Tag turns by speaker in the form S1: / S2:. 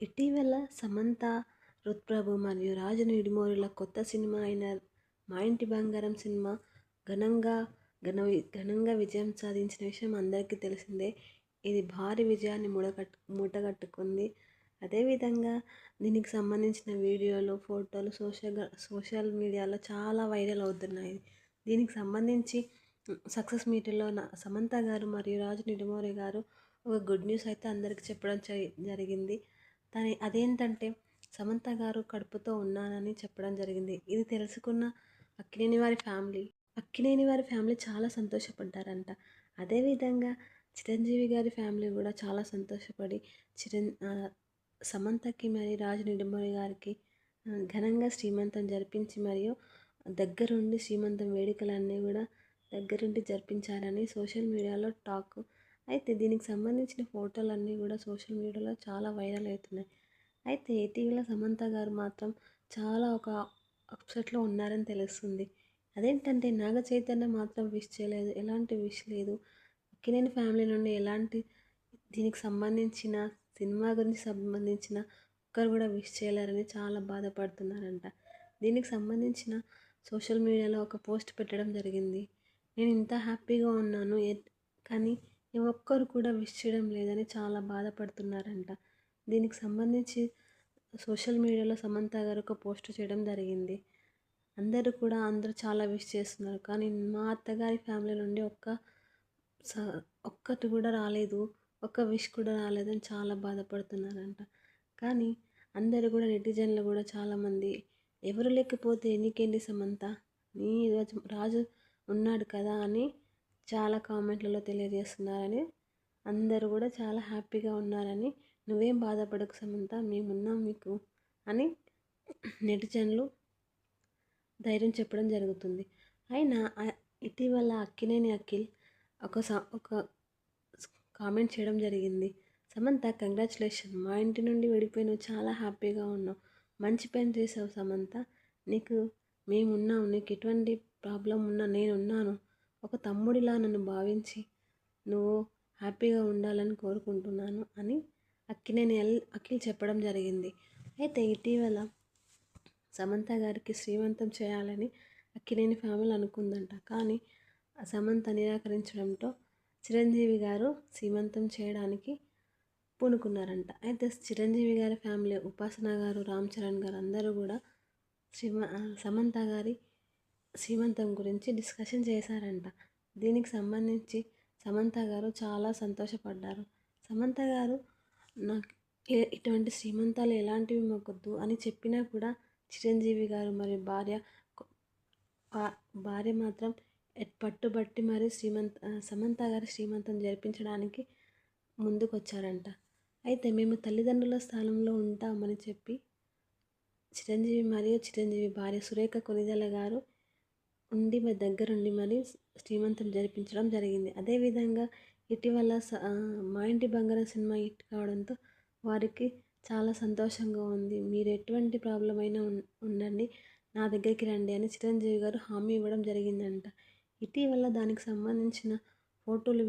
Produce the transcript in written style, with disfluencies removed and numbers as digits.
S1: ఇటీవల సమంత, రుత్ప్రభు మరియు రాజు నిడుమోరుల కొత్త సినిమా అయిన మా ఇంటి బంగారం సినిమా ఘనంగా ఘనంగా విజయం సాధించిన విషయం అందరికీ తెలిసిందే. ఇది భారీ విజయాన్ని మూటగట్టుకుంది. అదేవిధంగా దీనికి సంబంధించిన వీడియోలు, ఫోటోలు సోషల్ మీడియాలో చాలా వైరల్ అవుతున్నాయి. దీనికి సంబంధించి సక్సెస్ మీట్లో సమంత గారు మరియు రాజు నిడుమోరి గారు ఒక గుడ్ న్యూస్ అయితే అందరికి చెప్పడం జరిగింది. అదేంటంటే సమంత గారు కడుపుతో ఉన్నానని చెప్పడం జరిగింది. ఇది తెలుసుకున్న అక్కినేని వారి ఫ్యామిలీ చాలా సంతోషపడ్డారంట. అదేవిధంగా చిరంజీవి గారి ఫ్యామిలీ కూడా చాలా సంతోషపడి సమంతకి మరియు రాజు నిడుమోరి గారికి ఘనంగా శ్రీమంతం జరిపించి మరియు దగ్గరుండి శ్రీమంతం వేడుకలన్నీ కూడా దగ్గరుండి జరిపించారని సోషల్ మీడియాలో టాక్. అయితే దీనికి సంబంధించిన ఫోటోలన్నీ కూడా సోషల్ మీడియాలో చాలా వైరల్ అవుతున్నాయి. అయితే ఇటీవల సమంత గారు మాత్రం చాలా ఒక అప్సెట్లో ఉన్నారని తెలుస్తుంది. అదేంటంటే నాగ చైతన్య మాత్రం విష్ చేయలేదు, ఎలాంటి విష్ లేదు. అక్కినేని ఫ్యామిలీ నుండి ఎలాంటి దీనికి సంబంధించిన సినిమా గురించి సంబంధించిన ఒక్కరు కూడా విష్ చేయలేరని చాలా బాధపడుతున్నారంట. దీనికి సంబంధించిన సోషల్ మీడియాలో ఒక పోస్ట్ పెట్టడం జరిగింది. నేను ఇంత హ్యాపీగా ఉన్నాను కానీ ఏ ఒక్కరు కూడా విష్ చేయడం లేదని చాలా బాధపడుతున్నారంట. దీనికి సంబంధించి సోషల్ మీడియాలో సమంత గారు ఒక పోస్ట్ చేయడం జరిగింది. అందరూ చాలా విష్ చేస్తున్నారు కానీ మా అత్తగారి ఫ్యామిలీ నుండి ఒక్కటి కూడా రాలేదు, ఒక్క విష్ కూడా రాలేదని చాలా బాధపడుతున్నారంట. కానీ అందరూ కూడా నెటిజన్లు కూడా చాలామంది ఎవరు లేకపోతే నీకేంటి సమంత, నీ రాజు ఉన్నాడు కదా అని చాలా కామెంట్లలో తెలియజేస్తున్నారని, అందరూ కూడా చాలా హ్యాపీగా ఉన్నారని, నువ్వేం బాధపడకు సమంత, మేమున్నాం మీకు అని నెటిజన్లు ధైర్యం చెప్పడం జరుగుతుంది. అయినా ఇటీవల అక్కినేని అఖిల్ ఒక కామెంట్ చేయడం జరిగింది. సమంత కంగ్రాచులేషన్, మా ఇంటి నుండి విడిపోయి నువ్వు చాలా హ్యాపీగా ఉన్నావు, మంచి పని చేసావు సమంత, మేమున్నాం, నీకు ఎటువంటి ప్రాబ్లం ఉన్నా నేనున్నాను, ఒక తమ్ముడిలా నన్ను భావించి నువ్వు హ్యాపీగా ఉండాలని కోరుకుంటున్నాను అని అఖిల్ చెప్పడం జరిగింది. అయితే ఇటీవల సమంత గారికి శ్రీమంతం చేయాలని అక్కినేని ఫ్యామిలీ అనుకుందంట. కానీ సమంత నిరాకరించడంతో చిరంజీవి గారు శ్రీమంతం చేయడానికి పూనుకున్నారంట. అయితే చిరంజీవి గారి ఫ్యామిలీ, ఉపాసన గారు, రామ్ చరణ్ గారు అందరూ కూడా సమంత గారి శ్రీమంతం గురించి డిస్కషన్ చేశారంట. దీనికి సంబంధించి సమంత గారు చాలా సంతోషపడ్డారు. సమంత గారు నాకు ఇటువంటి శ్రీమంతాలు ఎలాంటివి మొక్కొద్దు అని చెప్పినా కూడా చిరంజీవి గారు మరియు భార్య మాత్రం పట్టుబట్టి మరి సమంత గారి శ్రీమంతం జరిపించడానికి ముందుకొచ్చారంట. అయితే మేము తల్లిదండ్రుల స్థానంలో ఉంటామని చెప్పి చిరంజీవి భార్య సురేఖ కొణిదెల గారు దగ్గరుండి మరి శ్రీమంతం జరిపించడం జరిగింది. అదేవిధంగా ఇటీవల మా ఇంటి బంగారం సినిమా హిట్ కావడంతో వారికి చాలా సంతోషంగా ఉంది. మీరు ఎటువంటి ప్రాబ్లం అయినా ఉండండి, నా దగ్గరికి రండి అని చిరంజీవి గారు హామీ ఇవ్వడం జరిగిందంట. ఇటీవల దానికి సంబంధించిన ఫోటోలు